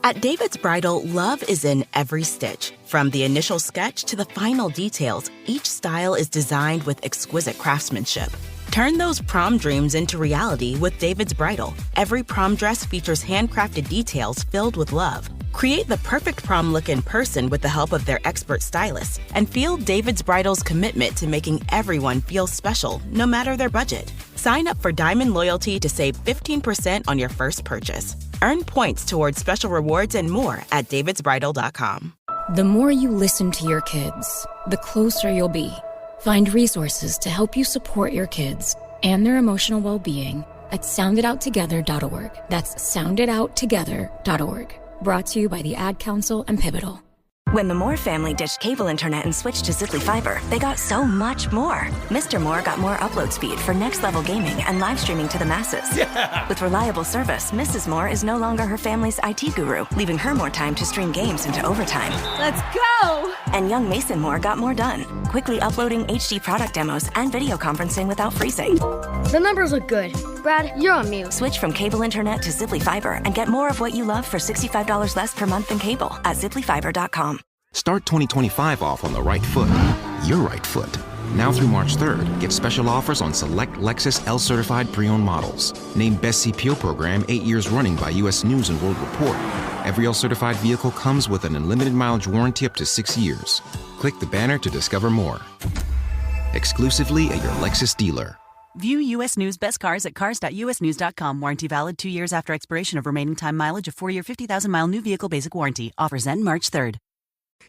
At David's Bridal, love is in every stitch. From the initial sketch to the final details, each style is designed with exquisite craftsmanship. Turn those prom dreams into reality with David's Bridal. Every prom dress features handcrafted details filled with love. Create the perfect prom look in person with the help of their expert stylists, and feel David's Bridal's commitment to making everyone feel special, no matter their budget. Sign up for Diamond Loyalty to save 15% on your first purchase. Earn points towards special rewards and more at davidsbridal.com. The more you listen to your kids, the closer you'll be. Find resources to help you support your kids and their emotional well-being at sounditouttogether.org. That's sounditouttogether.org. Brought to you by the Ad Council and Pivotal. When the Moore family ditched cable internet and switched to Ziply Fiber, they got so much more. Mr. Moore got more upload speed for next-level gaming and live streaming to the masses. Yeah. With reliable service, Mrs. Moore is no longer her family's IT guru, leaving her more time to stream games into overtime. Let's go! And young Mason Moore got more done, quickly uploading HD product demos and video conferencing without freezing. The numbers look good. Brad, you're on mute. Switch from cable internet to Ziply Fiber and get more of what you love for $65 less per month than cable at ziplyfiber.com. Start 2025 off on the right foot. Your right foot. Now through March 3rd, get special offers on select Lexus L-certified pre-owned models. Named Best CPO program 8 years running by U.S. News & World Report. Every L-certified vehicle comes with an unlimited mileage warranty up to 6 years. Click the banner to discover more. Exclusively at your Lexus dealer. View U.S. News Best Cars at cars.usnews.com. Warranty valid 2 years after expiration of remaining time mileage of 4-year 50,000-mile new vehicle basic warranty. Offers end March 3rd.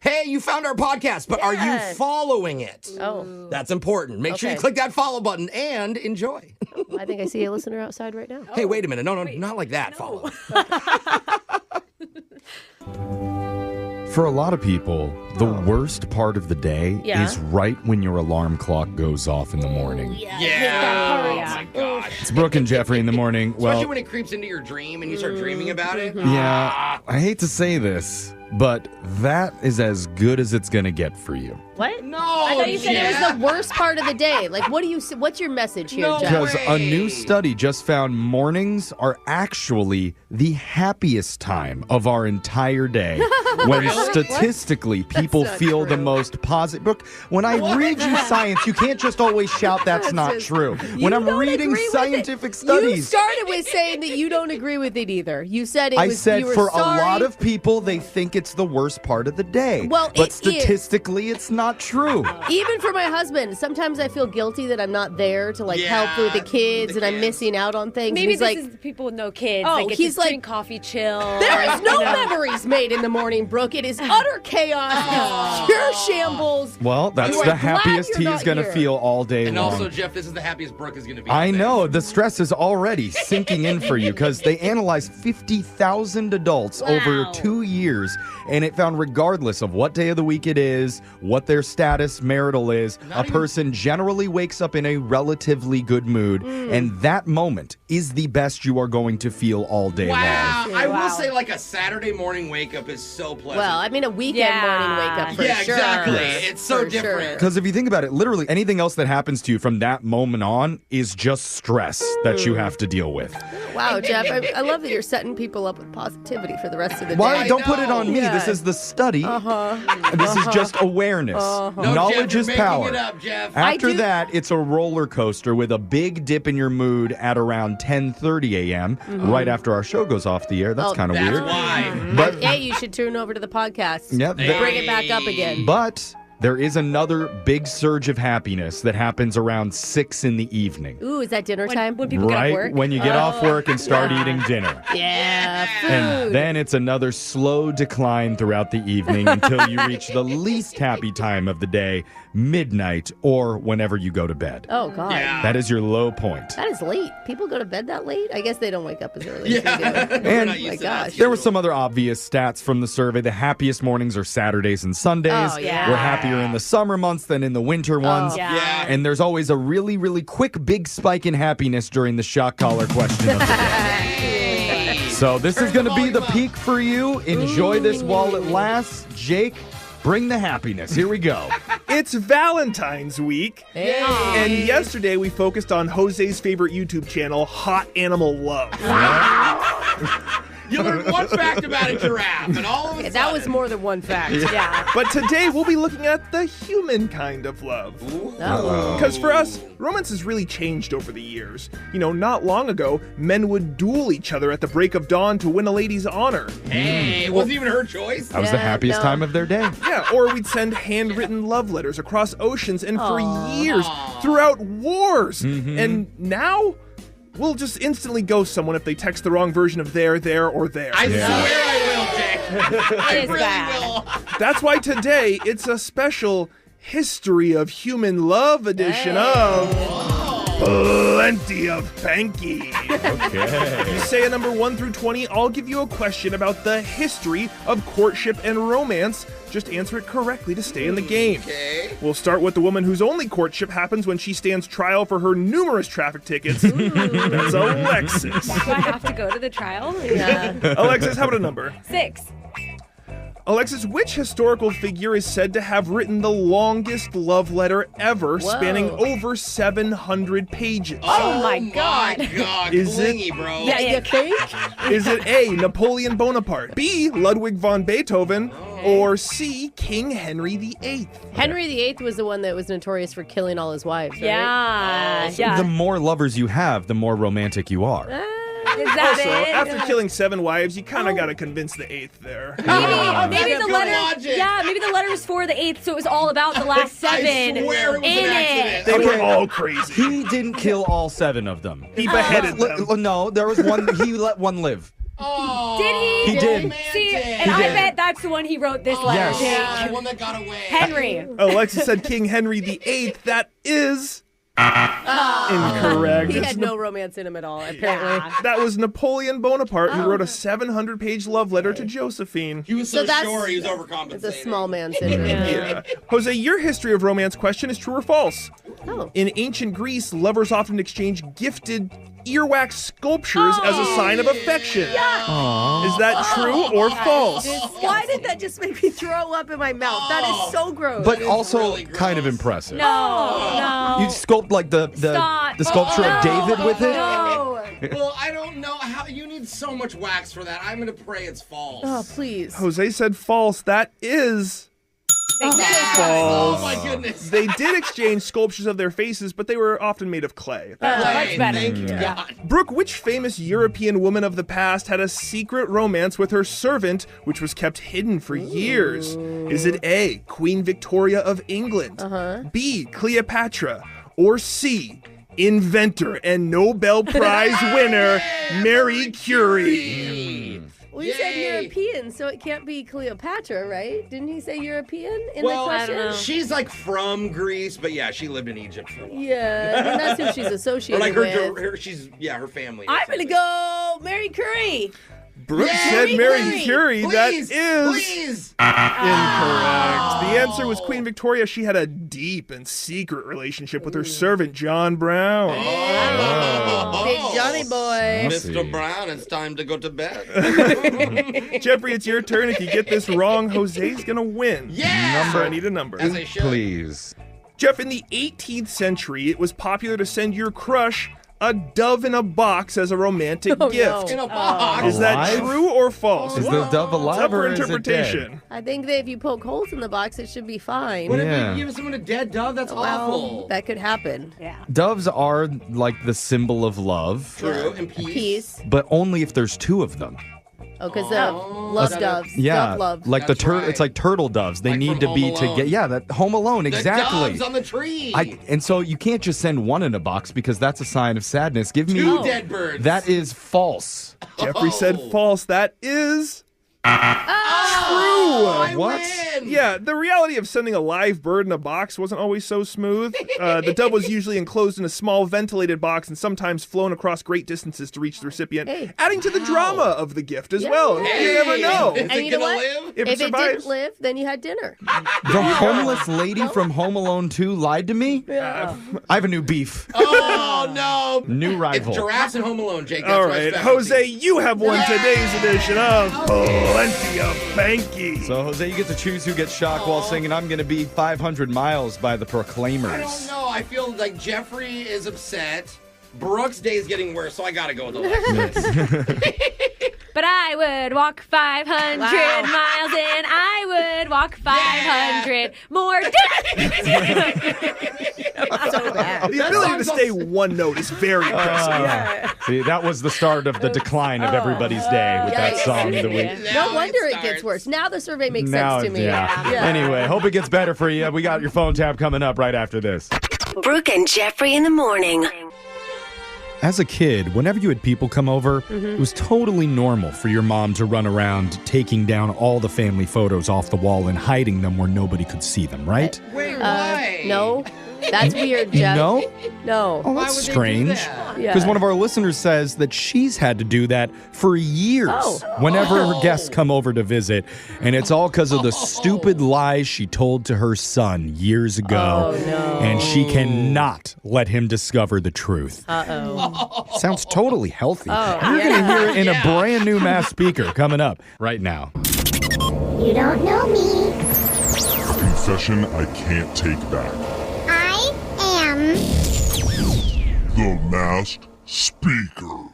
Hey, you found our podcast, but are you following it? Oh. That's important. Make sure you click that follow button and enjoy. I think I see a listener outside right now. Hey, wait a minute. No, not like that. Follow. For a lot of people, the worst part of the day is right when your alarm clock goes off in the morning. Yeah. Oh, my God. It's Brooke and Jeffrey in the morning. Especially when it creeps into your dream and you start dreaming about it. Yeah, I hate to say this, but that is as good as it's going to get for you. What? No, I thought you said it was the worst part of the day. Like, what's your message here, Jeff? Because a new study just found mornings are actually the happiest time of our entire day. When statistically people feel the most positive. Brooke, when I read you science, you can't just always shout that's not true. When I'm reading scientific studies. You started with saying that you don't agree with it either. You said it was. I said you were for sorry. a lot of people, they think it's the worst part of the day. Well, but it statistically, it's not true. Even for my husband, sometimes I feel guilty that I'm not there to help with the kids, and I'm missing out on things. Maybe he's this like, is people with no kids. Oh, that get he's to like, drink coffee, chill. There is no memories made in the morning, Brooke. It is utter chaos, pure shambles. Well, that's the happiest he's going to feel all day and long. And also, Jeff, this is the happiest Brooke is going to be. I know. The stress is already sinking in for you because they analyzed 50,000 adults over 2 years, and it found regardless of what day of the week it is, what their status marital is, a person generally wakes up in a relatively good mood, and that moment is the best you are going to feel all day long. I will say, like, a Saturday morning wake-up is so pleasant. Well, I mean, a weekend morning wake-up for sure. Yeah, exactly. It's so different. Because if you think about it, literally anything else that happens to you from that moment on is just stress that you have to deal with. Wow, Jeff, I love that you're setting people up with positivity for the rest of the day. Why? Don't put it on me. This is the study. This is just awareness. Knowledge Jeff, is power. It up, Jeff. After that, it's a roller coaster with a big dip in your mood at around 10:30 a.m. Right after our show goes off the air. That's kind of weird. Why? But hey, you should tune over to the podcast. Yep. Bring it back up again. But there is another big surge of happiness that happens around 6 in the evening. Ooh, is that dinner time? When people get off work? When you get off work and start eating dinner. Yeah, food. And then it's another slow decline throughout the evening until you reach the least happy time of the day, midnight, or whenever you go to bed. Oh, God. Yeah. That is your low point. That is late. People go to bed that late? I guess they don't wake up as early as we do. And oh, my gosh. There were some other obvious stats from the survey. The happiest mornings are Saturdays and Sundays. Oh, yeah. We're happier in the summer months than in the winter ones. Oh, yeah. And there's always a really, really quick big spike in happiness during the shock collar question of the day. So this is going to be the peak for you. Enjoy this while it lasts. Jake, bring the happiness. Here we go. It's Valentine's week. Hey. And yesterday we focused on Jose's favorite YouTube channel, Hot Animal Love. You learned one fact about a giraffe, and all of a sudden... That was more than one fact. Yeah. But today we'll be looking at the human kind of love. Because for us, romance has really changed over the years. You know, not long ago, men would duel each other at the break of dawn to win a lady's honor. Hey, it wasn't even her choice. That was the happiest time of their day. Yeah, or we'd send handwritten love letters across oceans and for years, throughout wars. And now, we'll just instantly ghost someone if they text the wrong version of there, or there. I swear I will, Jake. I is really bad. will. That's why today it's a special History of Human Love edition of Plenty of Panky. Okay. You say a number 1 through 20, I'll give you a question about the history of courtship and romance. Just answer it correctly to stay in the game. Okay. We'll start with the woman whose only courtship happens when she stands trial for her numerous traffic tickets. That's Alexis. Do I have to go to the trial? Yeah. Alexis, how about a number? 6. Alexis, which historical figure is said to have written the longest love letter ever, spanning over 700 pages? Oh my God. Is it- Clingy, bro. Yeah, You think? Is it A, Napoleon Bonaparte, B, Ludwig von Beethoven, or C, King Henry VIII? Henry VIII was the one that was notorious for killing all his wives, right? Yeah. The more lovers you have, the more romantic you are. Is that Also, it? after killing 7 wives, you kind of got to convince the 8th there. Maybe the good letter. logic. Yeah, maybe the letter was for the 8th, so it was all about the last 7 I swear it was in an accident. They it. were all crazy. He didn't kill all 7 of them. He beheaded them. No, there was one. He let one live. Oh, Did he? He did. See, and I bet that's the one he wrote this letter. Yes. Jake. yeah, the one that got away. Henry. Alexis said King Henry VIII. That is incorrect. He It's had no romance in him at all, apparently. That was Napoleon Bonaparte, who wrote a 700-page love letter to Josephine. He was So so, that's- sure he was overcompensating. It's a small man syndrome. Yeah. Jose, your history of romance question is true or false? Oh. In ancient Greece, lovers often exchanged gifted earwax sculptures as a sign of affection. Is that true or false? Why did that just make me throw up in my mouth? That is so gross. But also really kind of gross. impressive. No. You sculpt like the Stop. sculpture of David with it. No. Well, I don't know how you need so much wax for that. I'm gonna pray it's false. Oh, please. Jose said false. That is Yes! false. Oh my goodness. They did exchange sculptures of their faces, but they were often made of clay. Much better. Thank God. Brooke, which famous European woman of the past had a secret romance with her servant, which was kept hidden for years? Is it A, Queen Victoria of England, B, Cleopatra, or C, inventor and Nobel Prize winner Marie Curie? Well, you said Yay. European, so it can't be Cleopatra, right? Didn't he say European in Well, the I question? don't know. she's like from Greece, but yeah, she lived in Egypt for a while. Yeah, I mean, that's who she's Or associated like with. her family. or I'm gonna something. go Mary Curie. Brooke Yay, said Marie Marie Curie. Please, That is please. incorrect. The answer was Queen Victoria. She had a deep and secret relationship with her servant, John Brown. Big Johnny boy. Mr. Brown, it's time to go to bed. Jeffrey, it's your turn. If you get this wrong, Jose's going to win. Yeah! So I need a number. As I should. Please. Jeff, in the 18th century, it was popular to send your crush a dove in a box as a romantic Oh, gift. In a box. Is that Alive? true or false? Is the dove It's up alive for or is it dead? interpretation. I think that if you poke holes in the box, it should be fine. What Yeah. if you give someone a dead dove? That's Well, awful. that could happen. Yeah. Doves are like the symbol of love, True. And peace. Peace. but only if there's 2 of them. Oh, because love doves. Yeah, Dove love. like That's right. it's like turtle doves. They Like need from to Home be Alone. together. Yeah, that Home Alone, The exactly. doves on the tree. And so you can't just send one in a box because that's a sign of sadness. Give me 2 dead birds. that is false. Jeffrey said false. That is true. I What? win. Yeah, the reality of sending a live bird in a box wasn't always so smooth. The dove was usually enclosed in a small ventilated box and sometimes flown across great distances to reach the recipient, adding to the drama of the gift as well. Hey, You never know. Is And it you know gonna what? live? If it If it survives. didn't live, then you had dinner. The homeless lady from Home Alone 2 lied to me? I have a new beef. Oh, no. New rival. It's giraffes and Home Alone, Jake. That's All my right, specialty. Jose, you have won today's edition of Plenty of Banky. So, Jose, you get to choose who gets shocked while singing I'm Gonna Be 500 Miles by the I Proclaimers. don't know. I feel like Jeffrey is upset. Brooke's day is getting worse, so I gotta go with Alexis. But I would walk 500 miles and I would walk 500 more. So bad. The ability to stay one note is very impressive. See, that was the start of the decline of everybody's day with that song of the week. No wonder it gets worse. Now the survey makes sense to me. Yeah. Anyway, hope it gets better for you. We got your phone tab coming up right after this. Brooke and Jeffrey in the morning. As a kid, whenever you had people come over, it was totally normal for your mom to run around taking down all the family photos off the wall and hiding them where nobody could see them, right? Wait, why? No. That's weird, Jeff. No? No. Oh, that's strange. Because one of our listeners says that she's had to do that for years whenever her guests come over to visit. And it's all because of the stupid lies she told to her son years ago. Oh, no. And she cannot let him discover the truth. Uh-oh. Sounds totally healthy. You're going to hear it in a brand new mass speaker coming up right now. You don't know me. A confession I can't take back. I am The Masked Speaker.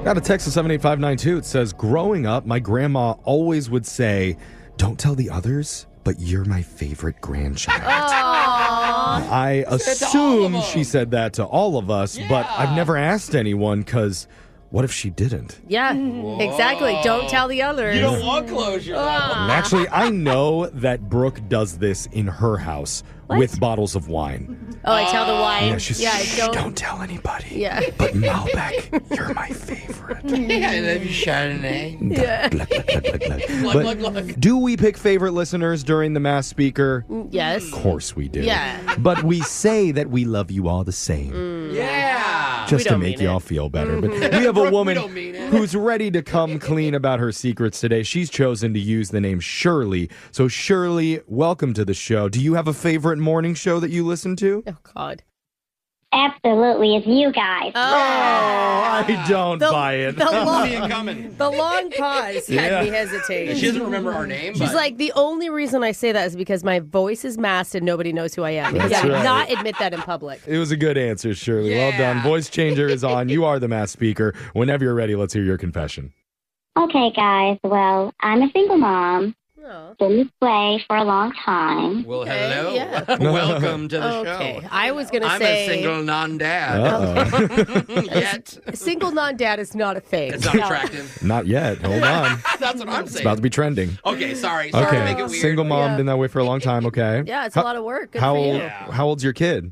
Got a text of 78592. It says, growing up, my grandma always would say, don't tell the others, but you're my favorite grandchild. I assume she said that to all of us, but I've never asked anyone because what if she didn't? Yeah, exactly. Don't tell the others. You don't want closure. And actually, I know that Brooke does this in her house with bottles of wine. Oh, I tell the wine. Yeah, she's don't tell anybody. Yeah. But Malbec, you're my favorite. Yeah, I love you, Chardonnay. Yeah. But do we pick favorite listeners during the mass speaker? Yes. Of course we do. Yeah. But we say that we love you all the same. Yeah. Just to make you all feel better. But we have a woman who's ready to come clean about her secrets today. She's chosen to use the name Shirley. So Shirley, welcome to the show. Do you have a favorite morning show that you listen to? Oh, God. absolutely it's you guys. Oh, I don't buy it. The The long pause had me hesitate. She doesn't remember our name. She's like, the only reason I say that is because my voice is masked and nobody knows who I am. Because I would not admit that in public. It was a good answer, Shirley. Well done. Voice changer is on. You are the mass speaker. Whenever you're ready, let's hear your confession. Okay, guys. Well, I'm a single mom. Been this way for a long time. Well, hello. Yeah. Welcome to the show. Okay, I was going to I'm say... a single non-dad. Yet. Single non-dad is not a thing. It's not attractive. Not yet. Hold on. That's what I'm saying. It's about to be trending. Okay, sorry. Sorry to make it weird. Single mom, been that way for a long time. Okay. Yeah, it's a lot of work. Good how for old? you. How old's your kid?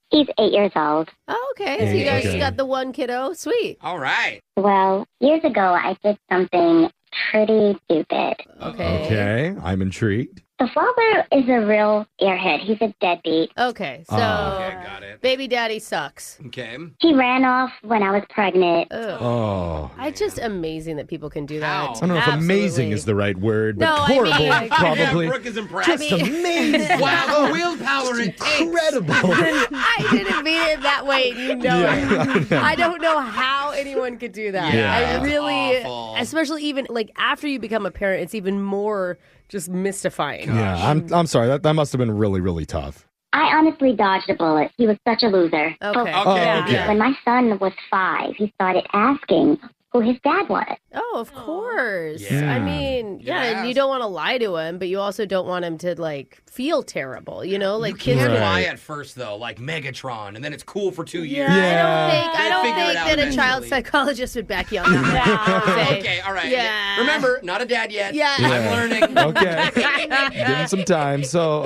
He's 8 years old. Oh, okay. So you guys got the one kiddo. Sweet. All right. Well, years ago, I did something pretty stupid. Okay. I'm intrigued. The father is a real airhead. He's a deadbeat. Okay, so got it. baby daddy sucks. Okay. He ran off when I was pregnant. Oh. It's just amazing that people can do that. I don't know if amazing is the right word, but No, I horrible mean, probably. Yeah, Brooke is impressed. Just amazing. Wow, the willpower it takes. Incredible. I didn't mean it that way. You know it. I don't know how anyone could do that. Yeah. I really, awful. especially even like after you become a parent, it's even more just mystifying. Yeah, I'm sorry. That must have been really, really tough. I honestly dodged a bullet. He was such a loser. Okay. Okay. When my son was 5, he started asking who his dad was. Oh, of course. Yeah. I mean, and you don't want to lie to him, but you also don't want him to like feel terrible, you know? Like You can't kids lie at first though, like Megatron, and then it's cool for 2 years. I don't figure it think out that a eventually. child psychologist would back you on that. Okay, all right. Yeah. Remember, not a dad yet. Yeah. I'm learning. Okay. Give him some time. So,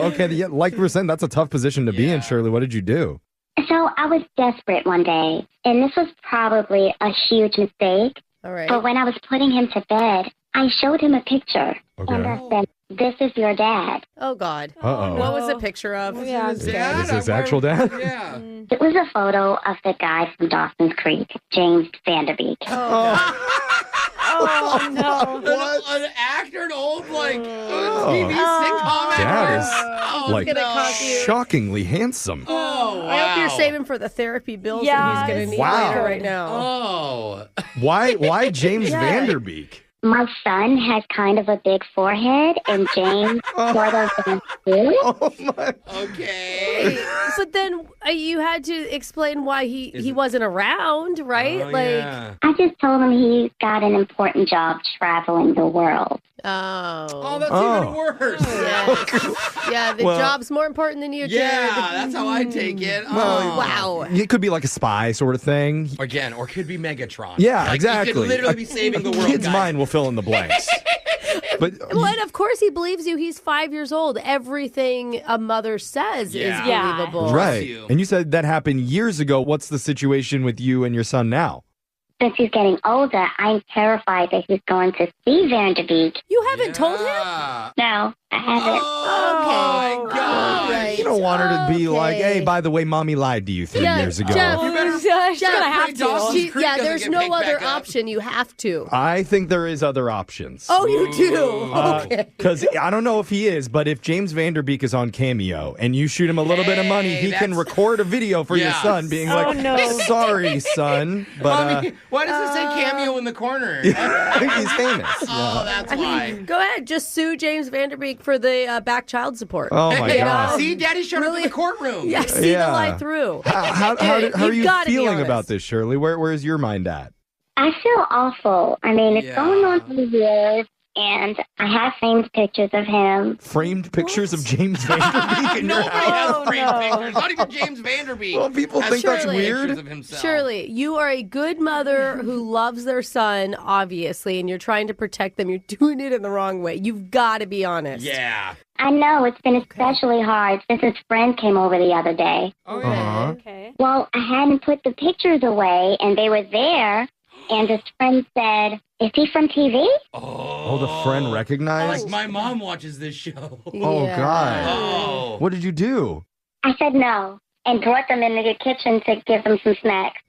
like we were saying, that's a tough position to be in, Shirley. What did you do? So I was desperate one day, and this was probably a huge mistake. All right. But when I was putting him to bed, I showed him a picture. Okay. And I said, "This is your dad." Oh, God. Uh-oh. What was the picture of? Is his actual dad? Yeah. It was a photo of the guy from Dawson's Creek, James Vanderbeek. Oh, no. An actor, an old TV sitcom Dad actor. is like gonna cost you. shockingly handsome. Oh, wow. I hope you're saving for the therapy bills Yeah, that he's going to need Wow. later right now. Oh. Why James Vanderbeek? My son has kind of a big forehead, and James sort of does too. Oh my! Okay. But then you had to explain why he wasn't around, right? I just told him he's got an important job traveling the world. Oh, that's even worse. Yeah, the job's more important than you, Jared. Yeah, that's how I take it. Well, wow. It could be like a spy sort of thing. Again, or could be Megatron. Yeah, exactly. He could literally be saving the world, Kid's guys. mind will fill in the blanks. And of course he believes you. He's 5 years old. Everything a mother says is believable. Right. And you said that happened years ago. What's the situation with you and your son now? Since he's getting older, I'm terrified that he's going to see Vanderbeek. You haven't told him? No, I haven't. Oh, my God. You don't want her to be like, hey, by the way, Mommy lied to you 3 years ago. Jeff, she's going to have to. There's no other option. You have to. I think there is other options. Oh, you do? Okay. Because I don't know if he is, but if James Vanderbeek is on Cameo and you shoot him a little bit of money, he can record a video for your son being like, sorry, son. But Mommy, why does it say Cameo in the corner? he's famous. Oh, that's why. Go ahead. Just sue James Vanderbeek for the back child support. Oh, my God. See, Daddy showed up in the courtroom. Yeah, see the light through. How are you feeling about this, Shirley? Where's your mind at? I feel awful. I mean, it's going on for years, and I have framed pictures of him. Framed pictures of James Vanderbeek in your Nobody house? has framed pictures. Not even James Vanderbeek. Well, people think that's weird. Shirley, you are a good mother who loves their son, obviously, and you're trying to protect them. You're doing it in the wrong way. You've got to be honest. Yeah. I know, it's been especially hard since his friend came over the other day. Okay. Well, I hadn't put the pictures away, and they were there, and his friend said, is he from TV? Oh, the friend recognized? Like my mom watches this show. Oh, God. Oh. What did you do? I said no, and brought them into the kitchen to give them some snacks.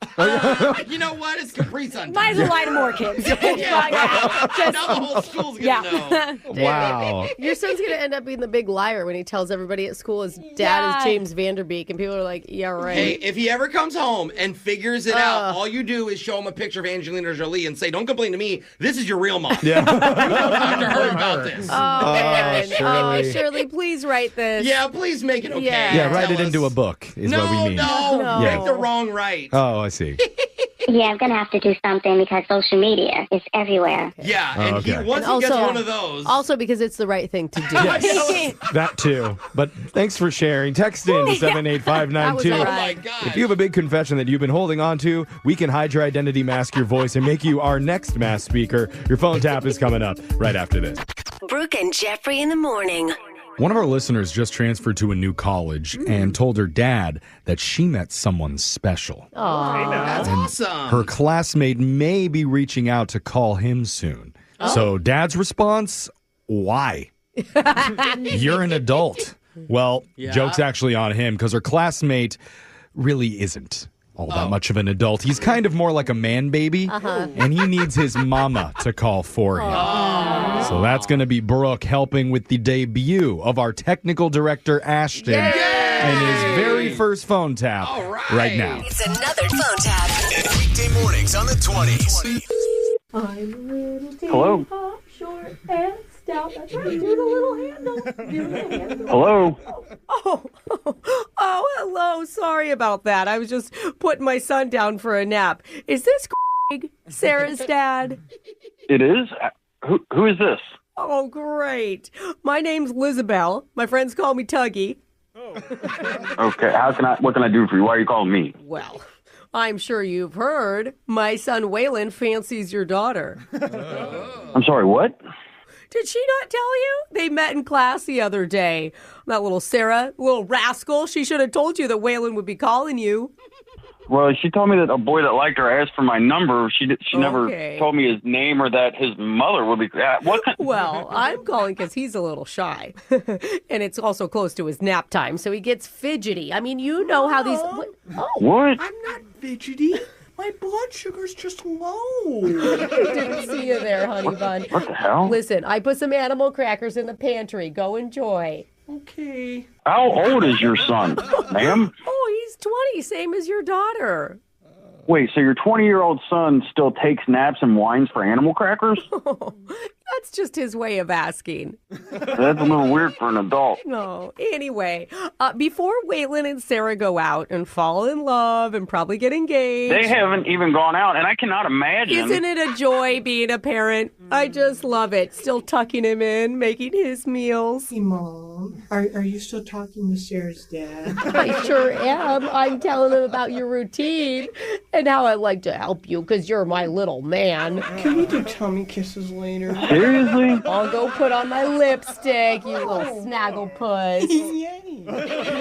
You know what? It's Capri Sun. Might as well lie to more kids. Now the whole school's going to know. Wow. Your son's going to end up being the big liar when he tells everybody at school his dad is James Vanderbeek, and people are like, yeah, right. Hey, if he ever comes home and figures it out, all you do is show him a picture of Angelina Jolie and say, don't complain to me. This is your real mom. Yeah. You don't talk to her about this. Shirley, please write this. Yeah, please make it okay. Yeah, write it into a book is what we mean. No. Make the wrong right. Oh, I see. Yeah, I'm going to have to do something because social media is everywhere. Yeah, and once he gets one of those. Also because it's the right thing to do. Yes, that too. But thanks for sharing. Text in 78592. Oh my God. If you have a big confession that you've been holding on to, we can hide your identity, mask your voice, and make you our next mass speaker. Your phone tap is coming up right after this. Brooke and Jeffrey in the morning. One of our listeners just transferred to a new college and told her dad that she met someone special. That's awesome. Her classmate may be reaching out to call him soon. So dad's response, why? You're an adult. Well, joke's actually on him because her classmate really isn't all that much of an adult. He's kind of more like a man baby, and he needs his mama to call for him. So that's going to be Brooke helping with the debut of our technical director, Ashton, and his very first phone tap right now. It's another phone tap. Weekday mornings on the 20s. I'm a little teeny Hello? pop, short and stout. That's right. Do the little handle. Hello? Oh, hello. Sorry about that. I was just putting my son down for a nap. Is this Craig, Sarah's dad? It is? Who is this? Oh, great. My name's Lizabelle. My friends call me Tuggy. Okay, what can I do for you? Why are you calling me? Well, I'm sure you've heard. My son Waylon fancies your daughter. I'm sorry, what? Did she not tell you? They met in class the other day. That little Sarah, little rascal, she should have told you that Waylon would be calling you. Well, she told me that a boy that liked her asked for my number. She never told me his name or that his mother would be. What? Well, I'm calling because he's a little shy. And it's also close to his nap time, so he gets fidgety. I mean, you know how these... What? I'm not fidgety. My blood sugar's just low. Didn't see you there, honey bun. What the hell? Listen, I put some animal crackers in the pantry. Go enjoy. Okay. How old is your son, ma'am? Oh, he's 20, same as your daughter. Wait, so your 20-year-old son still takes naps and whines for animal crackers? That's just his way of asking. That's a little weird for an adult. No. Anyway, before Waylon and Sarah go out and fall in love and probably get engaged. They haven't even gone out, and I cannot imagine. Isn't it a joy being a parent? I just love it. Still tucking him in, making his meals. Hey, Mom, are you still talking to Sarah's dad? I sure am. I'm telling him about your routine and how I like to help you because you're my little man. Can we do tummy kisses later? Seriously? I'll go put on my lipstick, you little snaggle puss. Yay.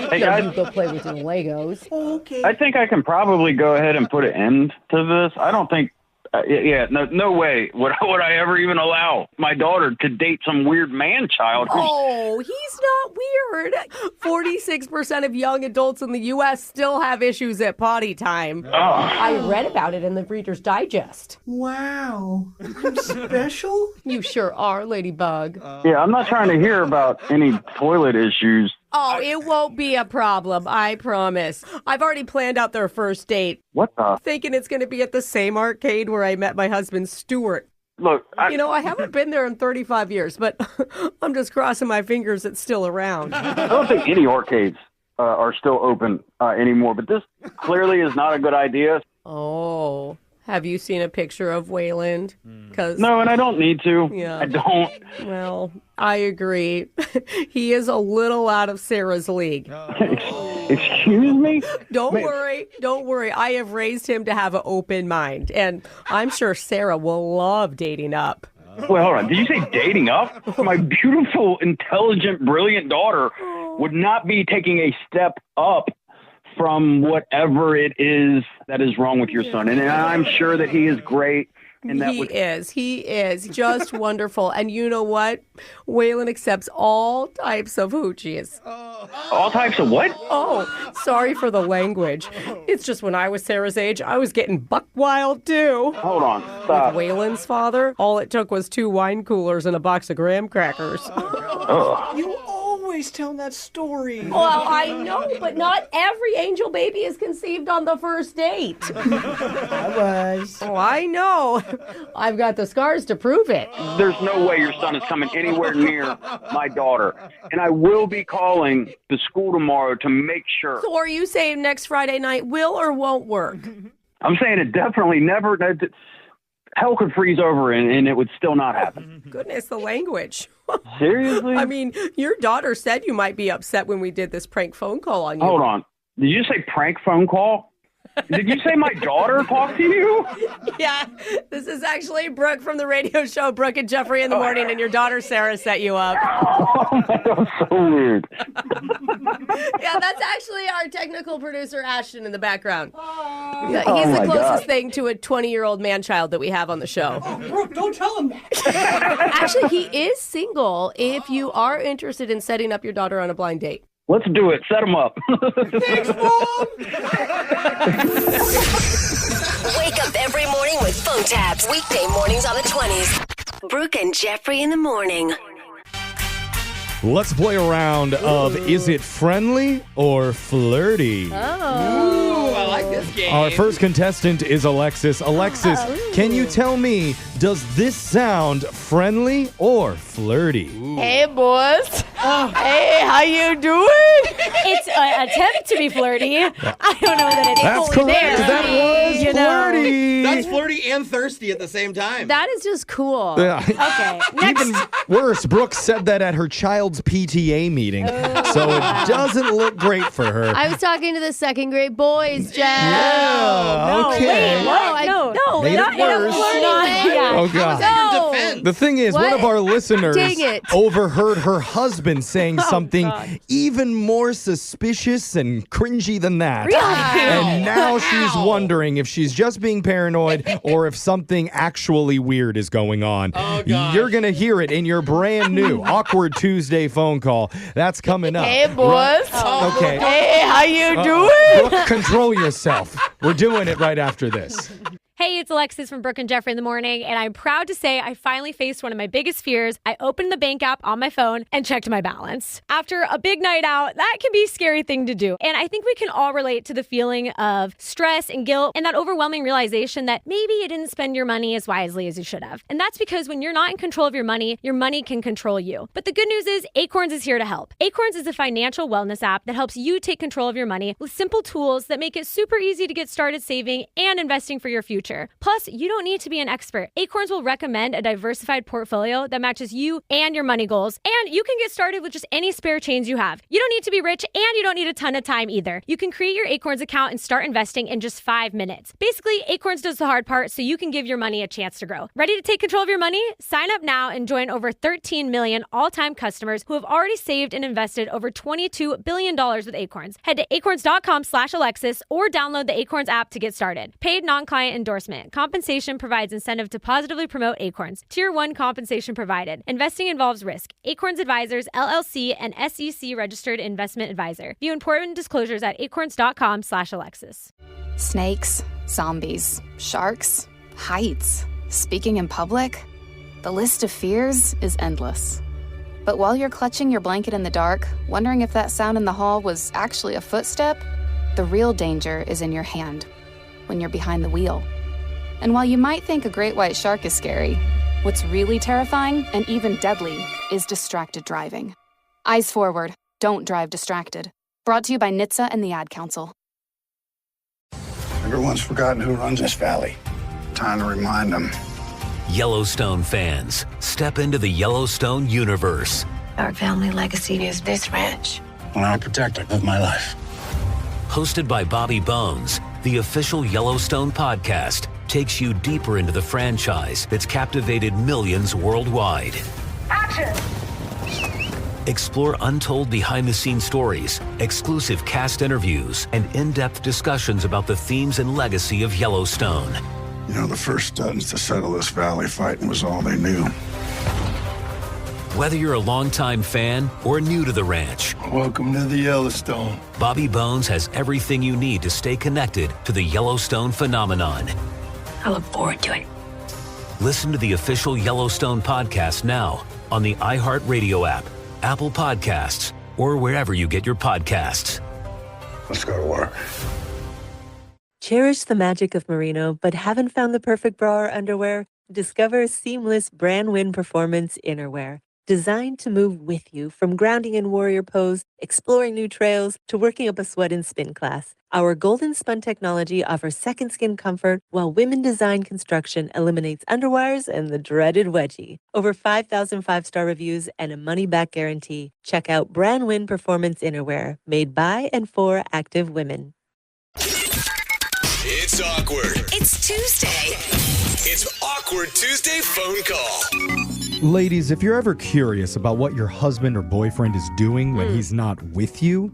Hey, guys. You go play with your Legos. Oh, okay. I think I can probably go ahead and put an end to this. I don't think, no way would I ever even allow my daughter to date some weird man-child. Oh, he's not weird. 46% of young adults in the U.S. still have issues at potty time. Oh. I read about it in the Reader's Digest. Wow. I'm special? You sure are, Ladybug. Yeah, I'm not trying to hear about any toilet issues. Oh, it won't be a problem, I promise. I've already planned out their first date. What the? Thinking it's going to be at the same arcade where I met my husband, Stuart. Look, I haven't been there in 35 years, but I'm just crossing my fingers it's still around. I don't think any arcades are still open anymore, but this clearly is not a good idea. Oh, have you seen a picture of Wayland? No, and I don't need to. Yeah. I don't. Well, I agree. He is a little out of Sarah's league. Excuse me? Don't worry. I have raised him to have an open mind, and I'm sure Sarah will love dating up. Well, hold on. Did you say dating up? My beautiful, intelligent, brilliant daughter would not be taking a step up from whatever it is that is wrong with your son. And I'm sure that he is great. And that He is just wonderful. And you know what? Waylon accepts all types of hoochies. All types of what? Oh, sorry for the language. It's just when I was Sarah's age, I was getting buck wild too. Hold on. Stop. With Waylon's father, all it took was 2 wine coolers and a box of graham crackers. You always tell that story. Well, I know, but not every angel baby is conceived on the first date. I was. Oh, I know. I've got the scars to prove it. There's no way your son is coming anywhere near my daughter. And I will be calling the school tomorrow to make sure. So are you saying next Friday night will or won't work? I'm saying it definitely never. Hell could freeze over and it would still not happen. Goodness, the language. Seriously? I mean, your daughter said you might be upset when we did this prank phone call on you. Hold on. Did you say prank phone call? Did you say my daughter talked to you? Yeah, this is actually Brooke from the radio show Brooke and Jeffrey in the Morning, and your daughter Sarah set you up. Oh, that was so weird. Yeah, that's actually our technical producer Ashton in the background. Yeah, Oh, he's the my closest God. thing to a 20-year-old man-child that we have on the show. Oh, Brooke, don't tell him that. Actually, he is single if you are interested in setting up your daughter on a blind date. Let's do it. Set them up. Thanks, Mom. Wake up every morning with phone taps. Weekday mornings on the 20s. Brooke and Jeffrey in the morning. Let's play a round of Is It Friendly or Flirty? Ooh, I like this game. Our first contestant is Alexis. Alexis, can you tell me, does this sound friendly or flirty? Hey, boys. Hey, how you doing? It's an attempt to be flirty. I don't know that it is. That's correct. That was flirty. That's flirty and thirsty at the same time. That is just cool. Yeah. Okay, next. Even worse, Brooke said that at her child's PTA meeting, so it doesn't look great for her. I was talking to the second grade boys, Jeff. Yeah, No, okay. wait, what? No, Made it not in a worse. flirty Not- way. yeah. Oh, God. No. The thing is, one What? of our listeners Dang it. overheard her husband saying something God. even more suspicious and cringy than that. Really? And now she's wondering if she's just being paranoid or if something actually weird is going on. Oh, gosh. You're going to hear it in your brand new Awkward Tuesday phone call. That's coming up. Hey, boys. Okay. Hey, how you doing? Brooke, control yourself. We're doing it right after this. Hey, it's Alexis from Brooke and Jeffrey in the Morning, and I'm proud to say I finally faced one of my biggest fears. I opened the bank app on my phone and checked my balance. After a big night out, that can be a scary thing to do. And I think we can all relate to the feeling of stress and guilt and that overwhelming realization that maybe you didn't spend your money as wisely as you should have. And that's because when you're not in control of your money can control you. But the good news is Acorns is here to help. Acorns is a financial wellness app that helps you take control of your money with simple tools that make it super easy to get started saving and investing for your future. Plus, you don't need to be an expert. Acorns will recommend a diversified portfolio that matches you and your money goals. And you can get started with just any spare change you have. You don't need to be rich and you don't need a ton of time either. You can create your Acorns account and start investing in just 5 minutes. Basically, Acorns does the hard part so you can give your money a chance to grow. Ready to take control of your money? Sign up now and join over 13 million all-time customers who have already saved and invested over $22 billion with Acorns. Head to acorns.com/Alexis or download the Acorns app to get started. Paid non-client endorsement. Compensation provides incentive to positively promote Acorns. Tier 1 compensation provided. Investing involves risk. Acorns Advisors, LLC, and SEC registered investment advisor. View important disclosures at acorns.com/Alexis. Snakes, zombies, sharks, heights, speaking in public. The list of fears is endless. But while you're clutching your blanket in the dark, wondering if that sound in the hall was actually a footstep, the real danger is in your hand when you're behind the wheel. And while you might think a great white shark is scary, what's really terrifying and even deadly is distracted driving. Eyes forward. Don't drive distracted. Brought to you by NHTSA and the Ad Council. Everyone's forgotten who runs this valley. Time to remind them. Yellowstone fans, step into the Yellowstone universe. Our family legacy is this ranch. And I'll protect it with my life. Hosted by Bobby Bones, the official Yellowstone podcast takes you deeper into the franchise that's captivated millions worldwide. Action! Explore untold behind-the-scenes stories, exclusive cast interviews, and in-depth discussions about the themes and legacy of Yellowstone. You know, the first studs to settle this valley fighting was all they knew. Whether you're a longtime fan or new to the ranch, welcome to the Yellowstone. Bobby Bones has everything you need to stay connected to the Yellowstone phenomenon. I look forward to it. Listen to the official Yellowstone podcast now on the iHeartRadio app, Apple Podcasts, or wherever you get your podcasts. Let's go to work. Cherish the magic of merino, but haven't found the perfect bra or underwear? Discover seamless Brand Win Performance Innerwear. Designed to move with you from grounding in warrior pose, exploring new trails, to working up a sweat in spin class. Our golden spun technology offers second skin comfort, while women design construction eliminates underwires and the dreaded wedgie. Over 5,000 five-star reviews and a money-back guarantee. Check out Brand Win Performance Innerwear, made by and for active women. It's awkward. It's Tuesday. It's Awkward Tuesday phone call. Ladies, if you're ever curious about what your husband or boyfriend is doing when he's not with you,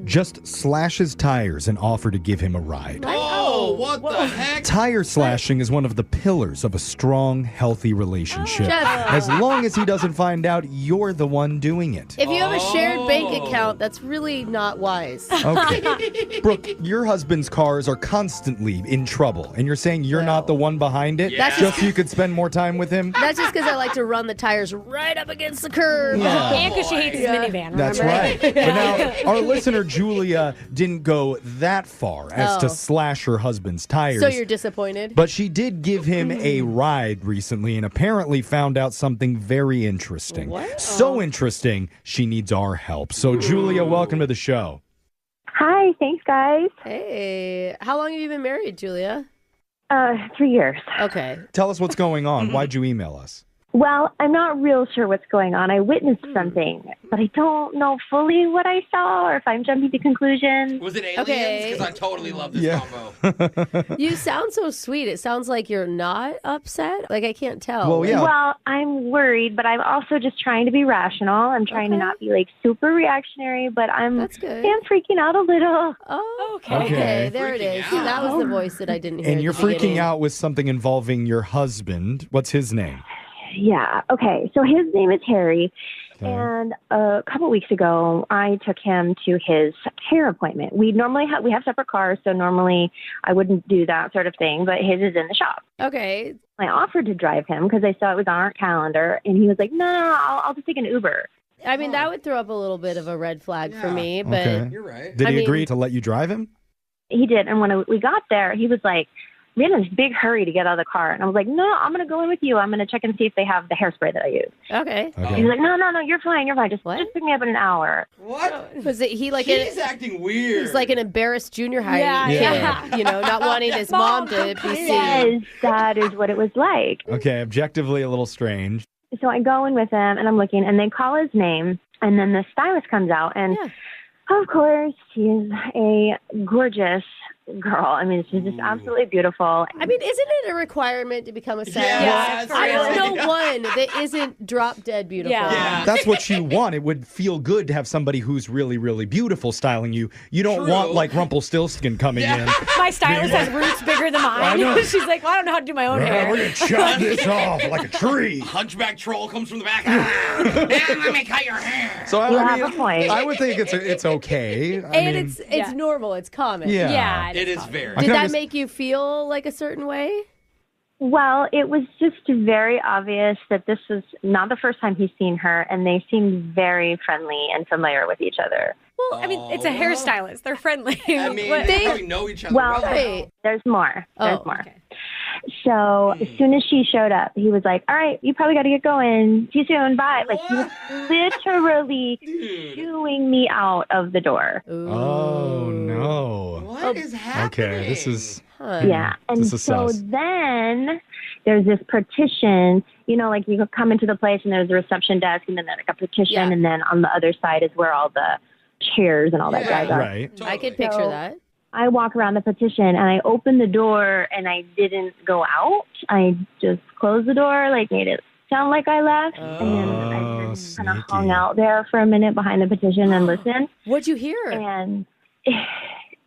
just slash his tires and offer to give him a ride. Oh, what the heck? Tire slashing is one of the pillars of a strong, healthy relationship. As long as he doesn't find out you're the one doing it. If you have a shared bank account, that's really not wise. Okay. Brooke, your husband's cars are constantly in trouble, and you're saying you're not the one behind it? That's just so you could spend more time with him? That's just because I like to run the tires right up against the curb. Yeah. And because she hates his minivan. That's right. But now, our listener, Julia, didn't go that far as to slash her husband's tires. So you're disappointed? But she did give him a ride recently and apparently found out something very interesting. What? So interesting, she needs our help. So, Julia, welcome to the show. Hi, thanks, guys. Hey, how long have you been married, Julia? 3 years. Okay. Tell us what's going on. Why'd you email us? Well, I'm not real sure what's going on. I witnessed something, but I don't know fully what I saw or if I'm jumping to conclusions. Was it aliens? Because I totally love this combo. You sound so sweet. It sounds like you're not upset. Like, I can't tell. Well, I'm worried, but I'm also just trying to be rational. I'm trying to not be, like, super reactionary, but I'm freaking out a little. Oh, okay. There it is. See, that was the voice that I didn't hear. And you're at the freaking beginning. out with something involving your husband. What's his name? Yeah. Okay. So his name is Harry, And a couple weeks ago, I took him to his hair appointment. We have separate cars, so normally I wouldn't do that sort of thing, but his is in the shop. Okay. I offered to drive him because I saw it was on our calendar, and he was like, no, I'll just take an Uber. I mean, that would throw up a little bit of a red flag for me, but Okay. You're right. Did he agree to let you drive him? He did, and when we got there, he was like, we had this big hurry to get out of the car. And I was like, no, I'm going to go in with you. I'm going to check and see if they have the hairspray that I use. Okay. He's like, no, you're fine. Just pick me up in an hour. What? Was he like He's acting weird. He's like an embarrassed junior high kid, not wanting his mom to be seen. Yes, that is what it was like. Okay, objectively a little strange. So I go in with him, and I'm looking, and they call his name, and then the stylist comes out, and of course, she's a gorgeous girl. I mean, she's just absolutely beautiful. I mean, isn't it a requirement to become a stylist? Yes, I don't really. know one that isn't drop dead beautiful. Yeah. That's what you want. It would feel good to have somebody who's really, really beautiful styling you. You don't want like Rumpelstiltskin coming in. My stylist has roots bigger than I know. mine. She's like, well, I don't know how to do my own hair. We're going to chop this off like a tree. Hunchback troll comes from the back. Let me cut your hair. So You I have mean, a point. I would think it's okay. And it's normal. It's common. Yeah. It is very. Did that make you feel like a certain way? Well, it was just very obvious that this was not the first time he's seen her, and they seemed very friendly and familiar with each other. Well, I mean, it's a hairstylist. They're friendly. I mean, they probably know each other Well, well. there's more. There's Oh, more. So as soon as she showed up, he was like, all right, you probably got to get going. See you soon. Bye. Like, he was literally shooing me out of the door. Oh, no. What is happening? Okay, this is... Yeah. And This is so sus. then there's this partition, like you come into the place and there's a reception desk and then there's like a partition and then on the other side is where all the chairs and all that guys are. Right. I could picture that. I walk around the partition and I open the door and I didn't go out. I just closed the door, like made it sound like I left. And I just kind of hung out there for a minute behind the partition and listened. What'd you hear? And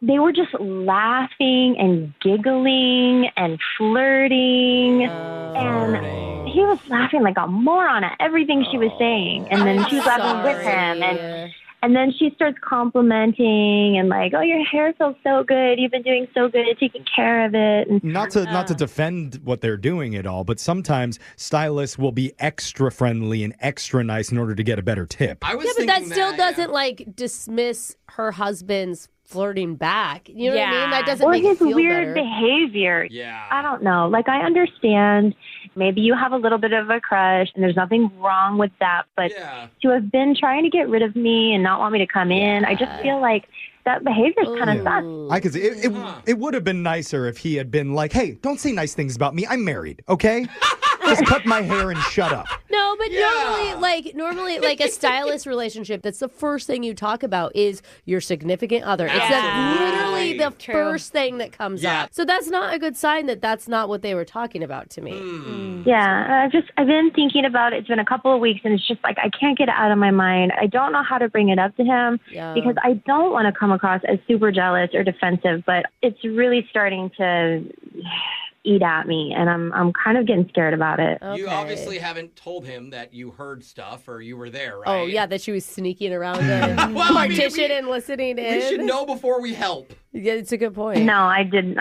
they were just laughing and giggling and flirting. And he was laughing like a moron at everything she was saying. And then she was laughing with him. And then she starts complimenting and like, oh, your hair feels so good. You've been doing so good at taking care of it. And, Not to defend what they're doing at all, but sometimes stylists will be extra friendly and extra nice in order to get a better tip. I was but that still doesn't like dismiss her husband's flirting back. You know what I mean? That doesn't or make his it feel weird better. behavior. Yeah. I don't know. Like, I understand maybe you have a little bit of a crush and there's nothing wrong with that. But to have been trying to get rid of me and not want me to come in, I just feel like that behavior is kind of sus. I could see it would have been nicer if he had been like, hey, don't say nice things about me. I'm married, okay? Just cut my hair and shut up. No, but normally, like a stylist relationship, that's the first thing you talk about is your significant other. It's literally the first thing that comes up. So that's not a good sign that that's not what they were talking about to me. Yeah, I've been thinking about it. It's been a couple of weeks, and it's just like I can't get it out of my mind. I don't know how to bring it up to him because I don't want to come across as super jealous or defensive, but it's really starting to eat at me, and I'm kind of getting scared about it. You obviously haven't told him that you heard stuff or you were there, right? Oh, yeah, that she was sneaking around the partition and listening in. We should know before we help. Yeah, it's a good point. No, I did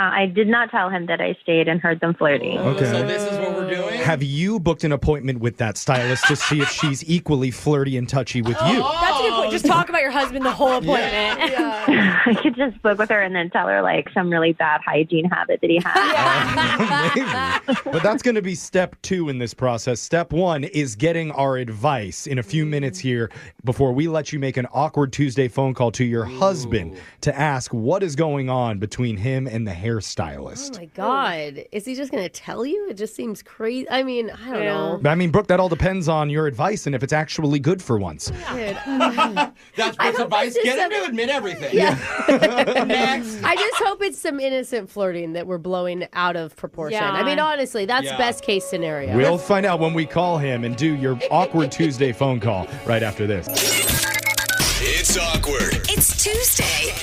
not tell him that I stayed and heard them flirting. Okay. So this is what we're doing? Have you booked an appointment with that stylist to see if she's equally flirty and touchy with you? That's a good point. Just talk about your husband the whole appointment. I could just book with her and then tell her like some really bad hygiene habit that he has. Maybe. But that's going to be step 2 in this process. Step 1 is getting our advice in a few minutes here before we let you make an awkward Tuesday phone call to your husband to ask what is going on between him and the hairstylist. Oh my God. Is he just going to tell you? It just seems crazy. I mean, I don't know. I mean, Brooke, that all depends on your advice and if it's actually good for once. That's Brooke's advice. Get him to admit everything. Next. I just hope it's some innocent flirting that we're blowing out of proportion. Yeah. I mean, honestly, that's best case scenario. We'll find out when we call him and do your awkward Tuesday phone call right after this. It's awkward. It's Tuesday.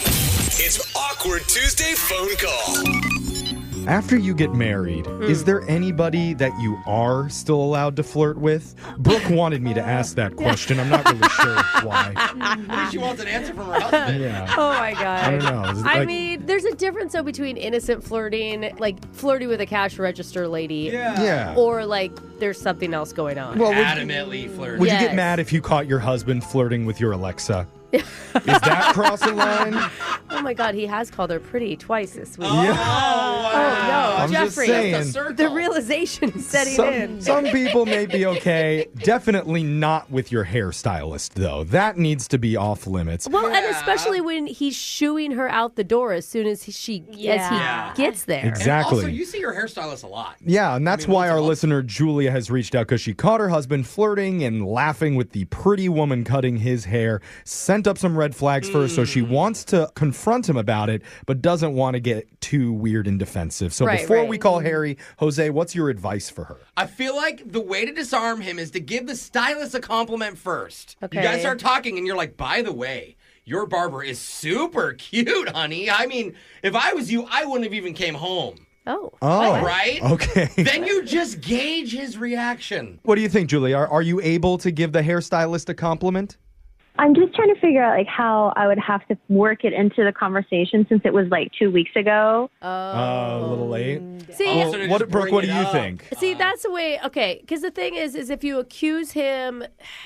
It's Awkward Tuesday phone call. After you get married, is there anybody that you are still allowed to flirt with? Brooke wanted me to ask that question. I'm not really sure why. Maybe she wants an answer from her husband. Yeah. Oh my God. I don't know. Is it I like- mean, there's a difference though between innocent flirting, like flirting with a cash register lady. Yeah. Or like there's something else going on. Well, Adamantly flirting. Would you get mad if you caught your husband flirting with your Alexa? Is that crossing line? Oh my God, he has called her pretty twice this week. Yeah. Oh no, I'm just Jeffrey. saying. The realization is setting in. Some people may be okay. Definitely not with your hairstylist, though. That needs to be off limits. Well, and especially when he's shooing her out the door as soon as he gets there. Exactly. Also, you see your hairstylist a lot. Yeah, and that's why our listener Julia has reached out because she caught her husband flirting and laughing with the pretty woman cutting his hair, sent up some red flags for her, so she wants to confront him about it, but doesn't want to get too weird and defensive. So before we call Harry, Jose, what's your advice for her? I feel like the way to disarm him is to give the stylist a compliment first. Okay. You guys start talking and you're like, by the way, your barber is super cute, honey. I mean, if I was you, I wouldn't have even came home. Oh. Right? Okay. Then you just gauge his reaction. What do you think, Julia? Are you able to give the hairstylist a compliment? I'm just trying to figure out like how I would have to work it into the conversation since it was like 2 weeks ago. A little late. See, Brooke, what do you think? See, that's the way. Okay, because the thing is if you accuse him,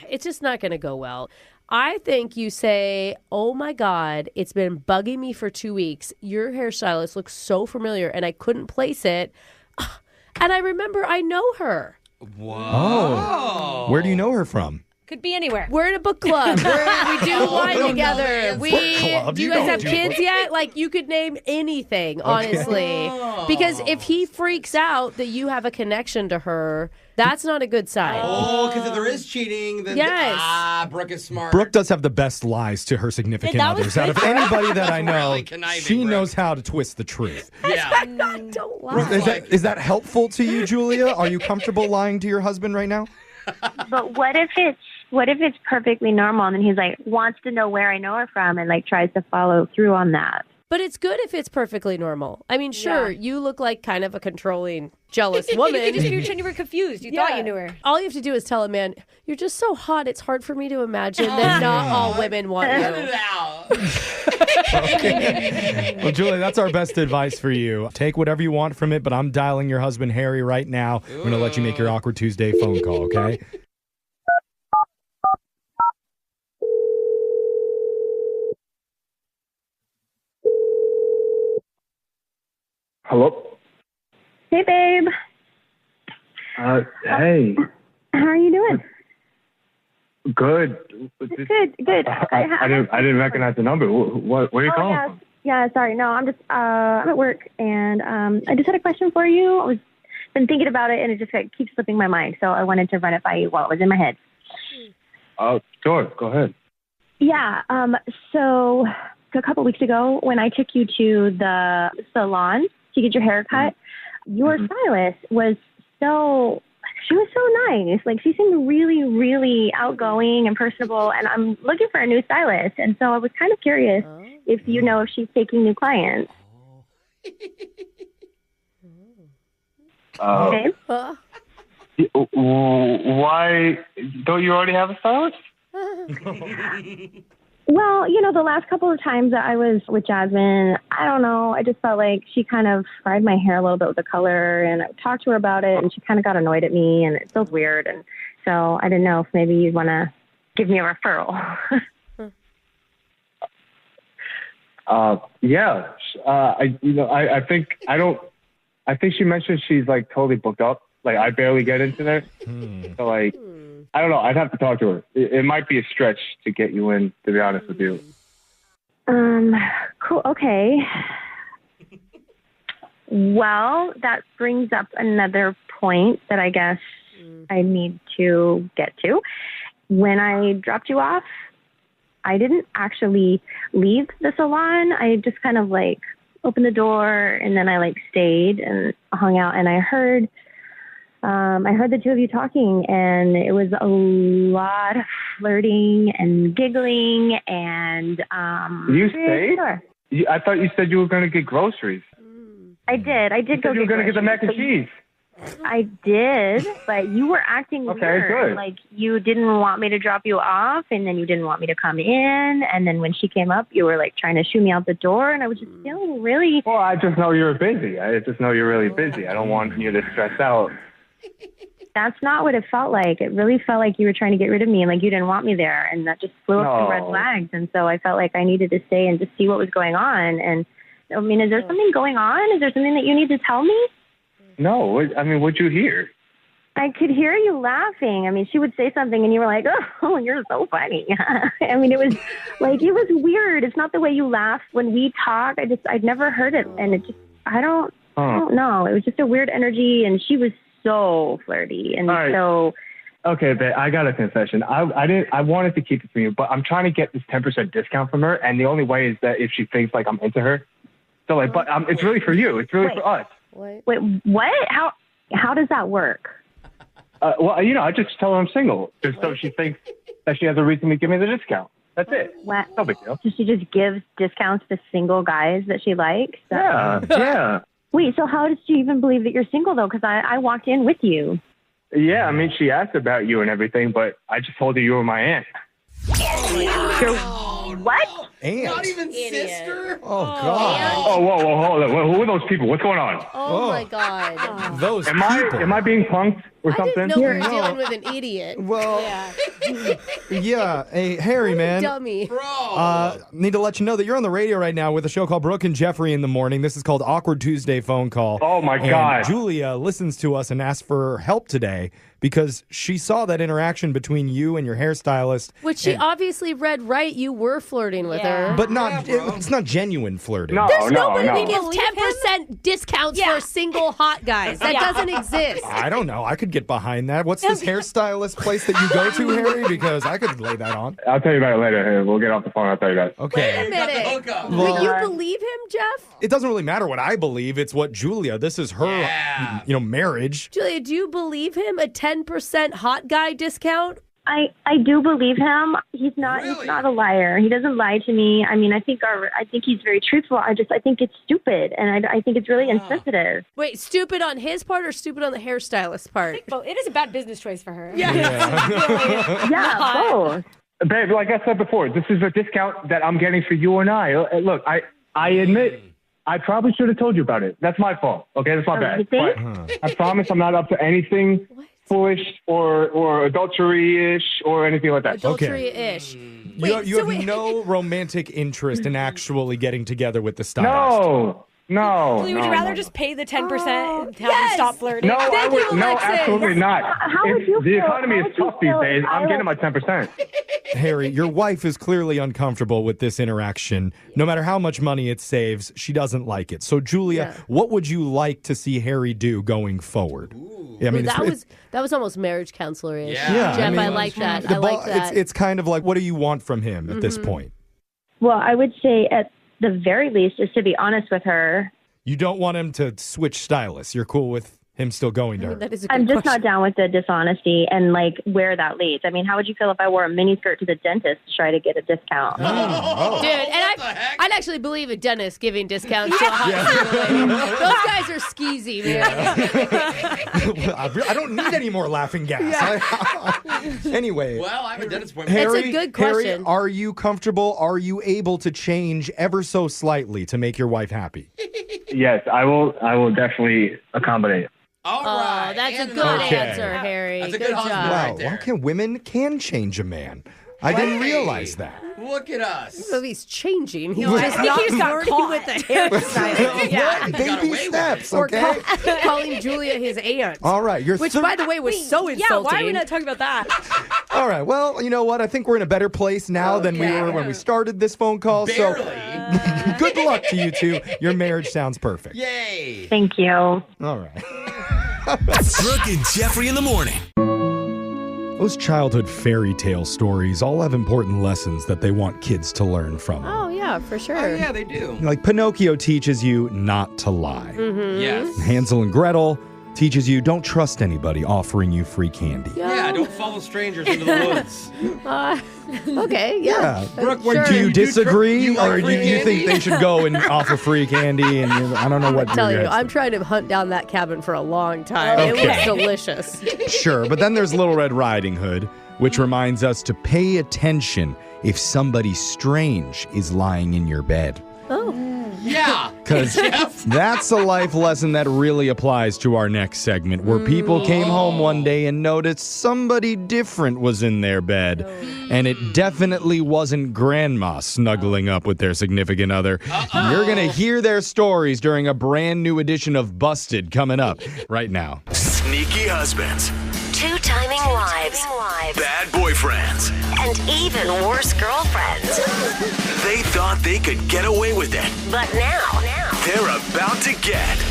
it's just not going to go well. I think you say, oh my God, it's been bugging me for 2 weeks. Your hairstylist looks so familiar and I couldn't place it. And I remember I know her. Oh. Where do you know her from? Could be anywhere. We're in a book club. We do wine together. Book club? Do you You guys don't have do kids book- yet? Like, you could name anything, honestly. Because if he freaks out that you have a connection to her, that's not a good sign. Oh, because if there is cheating, then Yes. Brooke is smart. Brooke does have the best lies to her significant That was others. Out of good. anybody that I know, Really conniving, she Brooke. knows how to twist the truth. Yeah. Don't Brooke, lie. is that helpful to you, Julia? Are you comfortable lying to your husband right now? But what if it's perfectly normal and then he's like wants to know where I know her from and like tries to follow through on that? But it's good if it's perfectly normal. I mean, sure, you look like kind of a controlling, jealous woman. You could just pretend you were confused. You thought you knew her. All you have to do is tell a man, you're just so hot, it's hard for me to imagine that not all women want you. Okay. Well, Julia, that's our best advice for you. Take whatever you want from it, but I'm dialing your husband, Harry, right now. I'm going to let you make your Awkward Tuesday phone call, okay? Hello? Hey, babe. Hey. How are you doing? Good. Good. I didn't recognize the number. Where are you calling yeah. from? Yeah, sorry. No, I'm just I'm at work and I just had a question for you. I was been thinking about it and it just keeps slipping my mind. So I wanted to run it by you while it was in my head. Sure. Go ahead. Yeah. So a couple weeks ago when I took you to the salon to get your hair cut, your stylist was so nice. Like she seemed really, really outgoing and personable. And I'm looking for a new stylist. And so I was kind of curious if you know if she's taking new clients. Why don't you already have a stylist? Well, the last couple of times that I was with Jasmine, I don't know. I just felt like she kind of fried my hair a little bit with the color, and I talked to her about it, and she kind of got annoyed at me, and it feels weird. And so I didn't know if maybe you'd want to give me a referral. Yeah. I think she mentioned she's like totally booked up. Like I barely get into there. So like, I don't know. I'd have to talk to her. It might be a stretch to get you in, to be honest with you. Cool. Okay. Well, that brings up another point that I guess I need to get to. When I dropped you off, I didn't actually leave the salon. I just kind of like opened the door and then I like stayed and hung out, and I heard the two of you talking, and it was a lot of flirting and giggling and You stayed? Sure. I thought you said you were going to get groceries. I did. I did You said you were going to get the mac and cheese. I did, but you were acting Okay, weird. good. Like you didn't want me to drop you off, and then you didn't want me to come in, and then when she came up, you were like trying to shoo me out the door, and I was just feeling really. Well, I just know you're busy. I just know you're really busy. I don't want you to stress out. That's not what it felt like. It really felt like you were trying to get rid of me, and like you didn't want me there, and that just flew up some red No. flags. And so I felt like I needed to stay and just see what was going on. And I mean, is there something going on? Is there something that you need to tell me? No, I mean, what'd you hear? I could hear you laughing. I mean, she would say something and you were like, oh, you're so funny. I mean, it was like, it was weird. It's not the way you laugh when we talk. I'd never heard it. And it just, I don't know. It was just a weird energy. And she was so flirty. And All right. so. Okay, babe, I got a confession. I wanted to keep it from you, but I'm trying to get this 10% discount from her. And the only way is that if she thinks like I'm into her. So like, but it's really for you. It's really for us. Wait, what? How does that work? Well, I just tell her I'm single, just so she thinks that she has a reason to give me the discount. That's it. What? No big deal. So she just gives discounts to single guys that she likes? Yeah. Wait, so how does she even believe that you're single, though? Because I walked in with you. Yeah, I mean, she asked about you and everything, but I just told her you were my aunt. What? Aunt? Not even sister? Oh, God. Oh, whoa, hold on. Who are those people? What's going on? Oh my God. Those Am people. I being punked or I something? didn't know we were dealing with an idiot. Well, yeah. Hey, Harry, man. Dummy. Need to let you know that you're on the radio right now with a show called Brooke and Jeffrey in the Morning. This is called Awkward Tuesday Phone Call. Oh, my And God. Julia listens to us and asked for help today because she saw that interaction between you and your hairstylist. Which she and- obviously read right. You were flirting with her. But not, it's not genuine flirting. There's nobody that gives 10% discounts for single hot guys. That Yeah. doesn't exist. I don't know. I could get behind that. What's this hairstylist place that you go to, Harry? Because I could lay that on. I'll tell you about it later. Hey, we'll get off the phone. I'll tell you guys. Okay. Wait a minute. Well- Will you believe him, Jeff? It doesn't really matter what I believe. It's what Julia, this is her, marriage. Julia, do you believe him? A 10% hot guy discount? I do believe him. He's not a liar. He doesn't lie to me. I mean, I think he's very truthful. I think it's stupid, and I think it's really insensitive. Wait, stupid on his part or stupid on the hairstylist part? Well, it is a bad business choice for her. Yeah, both. Babe, like I said before, this is a discount that I'm getting for you and I. Look, I admit I probably should have told you about it. That's my fault. Okay, that's my bad. You think? But I promise I'm not up to anything foolish or adultery-ish or anything like that. Adultery-ish. You have no romantic interest in actually getting together with the stylist. No. Would you rather just pay the 10% and have him stop flirting? No, I would. No, absolutely not. How would you The feel? economy How is would you tough these feel days. if I I'm getting my was- 10%. Harry, your wife is clearly uncomfortable with this interaction. No matter how much money it saves, she doesn't like it. So, Julia, what would you like to see Harry do going forward? Yeah, I mean, that was almost marriage counselor-ish. Yeah, Jeff, I mean, I like that. the I like ball- that. It's kind of like, what do you want from him at this point? Well, I would say at the very least is to be honest with her. You don't want him to switch stylists. You're cool with him still going to her. That is a good I'm just question. not down with the dishonesty and like where that leads. I mean, how would you feel if I wore a miniskirt to the dentist to try to get a discount? Dude, and I'd actually believe a dentist giving discounts to a hot single lady. Those guys are skeezy, man. I don't need any more laughing gas. Anyway. Well, I have a dentist appointment. Harry, That's a good Harry, question. are you comfortable? Are you able to change ever so slightly to make your wife happy? Yes, I will definitely accommodate. All right. That's a And good Okay. answer, Harry. That's a good good job. husband Wow, right there. okay, women can change a man. I didn't realize that. Look at us. So he's changing. He's No, I just think not he just got flirting caught. with the hairstylist. What? Baby steps, Or okay? calling Julia his aunt. All right, you're Which, by the way, was so insulting. Yeah, why are we not talking about that? All right, well, you know what? I think we're in a better place now than we were when we started this phone call. Barely. So good luck to you two. Your marriage sounds perfect. Yay. Thank you. All right. Brooke and Jeffrey in the morning. Those childhood fairy tale stories all have important lessons that they want kids to learn from them. Oh, yeah, for sure. Oh, yeah, they do. Like Pinocchio teaches you not to lie. Mm-hmm. Yes. Hansel and Gretel teaches you don't trust anybody offering you free candy. Yeah, don't follow strangers into the woods. Okay, yeah. Brooke, Do you disagree, like or do free you think candy? they should go and offer free candy? And I don't know what. I'm telling your you, guys I'm trying to hunt down that cabin for a long time. It Okay. looks delicious. think. Sure, but then there's Little Red Riding Hood, which reminds us to pay attention if somebody strange is lying in your bed. Oh. Yeah. Because that's a life lesson that really applies to our next segment, where people came home one day and noticed somebody different was in their bed. And it definitely wasn't grandma snuggling up with their significant other. You're going to hear their stories during a brand new edition of Busted coming up right now. Sneaky husbands, Two-timing wives. bad boyfriends. And even worse girlfriends. They thought they could get away with it. But now, They're about to get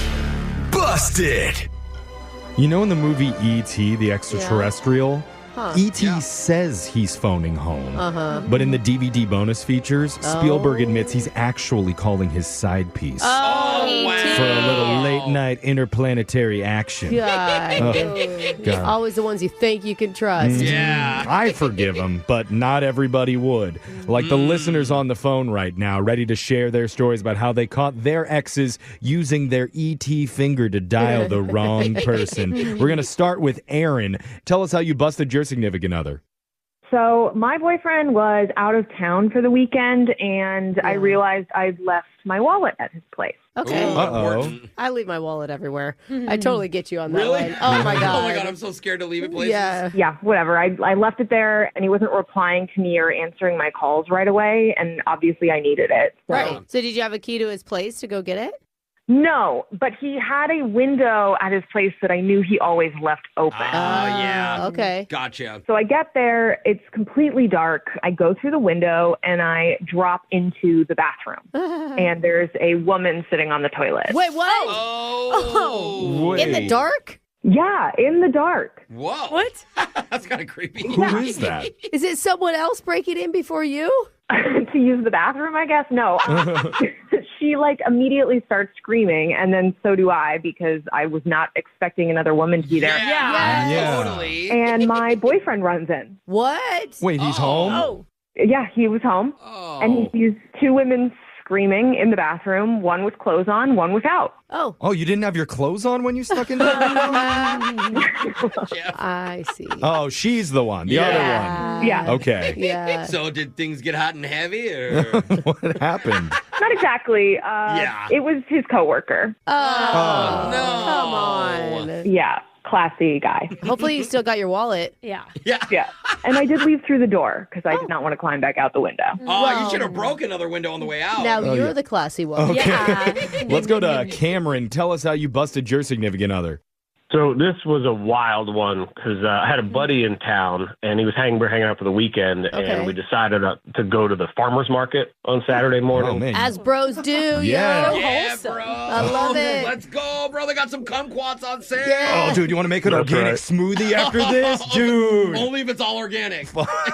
busted. You know in the movie E.T., the extraterrestrial? Huh. E.T. says he's phoning home. Uh-huh. But in the DVD bonus features, Spielberg admits he's actually calling his side piece for a little late-night interplanetary action. God. God. Always the ones you think you can trust. Yeah. I forgive him, but not everybody would. Like the listeners on the phone right now, ready to share their stories about how they caught their exes using their ET finger to dial the wrong person. We're going to start with Aaron. Tell us how you busted your significant other. So my boyfriend was out of town for the weekend, and I realized I'd left my wallet at his place. Okay. Uh-oh. I leave my wallet everywhere. I totally get you on that Really? one. Oh, my God. Oh my God, I'm so scared to leave it places. Yeah, whatever. I left it there, and he wasn't replying to me or answering my calls right away, and obviously I needed it. So. Right. So did you have a key to his place to go get it? No, but he had a window at his place that I knew he always left open. Oh, yeah. Okay. Gotcha. So I get there, it's completely dark. I go through the window and I drop into the bathroom. And there's a woman sitting on the toilet. Wait, what? Oh. In the dark? Yeah, in the dark. Whoa. What? That's kind of creepy. Who is that? Is it someone else breaking in before you? To use the bathroom, I guess? No. She immediately starts screaming, and then so do I, because I was not expecting another woman to be there. Yeah. Totally. And my boyfriend runs in. What? Wait, he's home? Oh. Yeah, he was home. Oh. And he sees two women screaming in the bathroom, one with clothes on, one without. Oh. Oh, you didn't have your clothes on when you snuck into the window? I see. Oh, she's the one. The other one. Yeah. Okay. Yeah. So did things get hot and heavy, or? What happened? Not exactly. Yeah. It was his coworker. Oh, no. Come on. Yeah. Classy guy. Hopefully you still got your wallet. Yeah. Yeah. And I did leave through the door because I did not want to climb back out the window. Oh, you should have broken another window on the way out. Now you're yeah. the classy one. Okay. Yeah. Let's go to Cameron. Tell us how you busted your significant other. So this was a wild one because I had a buddy in town, and we were hanging out for the weekend, and we decided to go to the farmer's market on Saturday morning. Oh, man. As bros do. Yeah. Yo. Yeah, bro. I love it. Let's go, bro. They got some kumquats on sale. Yeah. Oh, dude, you want to make an That's organic right. smoothie after this? Dude. Only if it's all organic.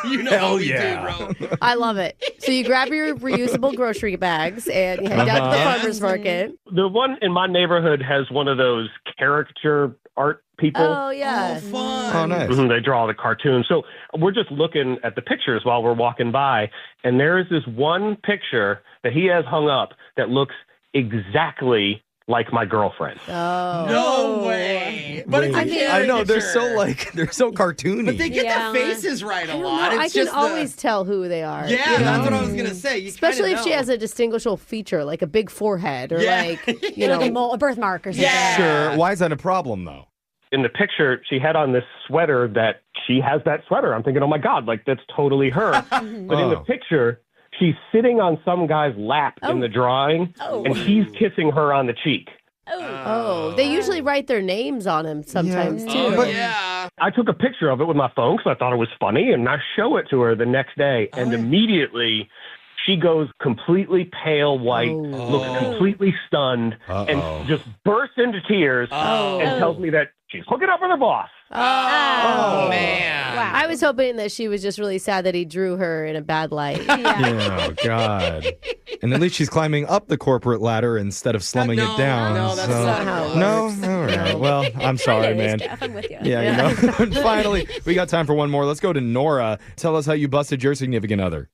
You know Hell how we yeah. do, bro. I love it. So you grab your reusable grocery bags and you head down to the farmer's market. The one in my neighborhood has one of those caricature art people. Oh, yeah. Fun. Oh, nice. They draw the cartoons. So we're just looking at the pictures while we're walking by, and there is this one picture that he has hung up that looks exactly like my girlfriend. Oh. No way. But it's a I know, they're caricature. so cartoony. But they get their faces right a lot. I It's can just always tell who they are. Yeah, that's what I was going to say. You Especially kinda if she know. has a distinguishable feature, like a big forehead or Yeah. a birthmark or something. Sure. Why is that a problem, though? In the picture, she had on this sweater that she has that sweater. I'm thinking, oh my God, that's totally her. But in the picture, she's sitting on some guy's lap in the drawing, and he's kissing her on the cheek. Oh, they usually write their names on him sometimes, too. I took a picture of it with my phone because I thought it was funny, and I show it to her the next day, and immediately She goes completely pale white, looks completely stunned, and just bursts into tears and tells me that she's hooking up with her boss. Oh, man. Wow. I was hoping that she was just really sad that he drew her in a bad light. Oh, God. And at least she's climbing up the corporate ladder instead of slumming it down. No, that's not how it works. No? All right. Well, I'm sorry, man. I'm with you. Yeah, you know. And finally, we got time for one more. Let's go to Nora. Tell us how you busted your significant other.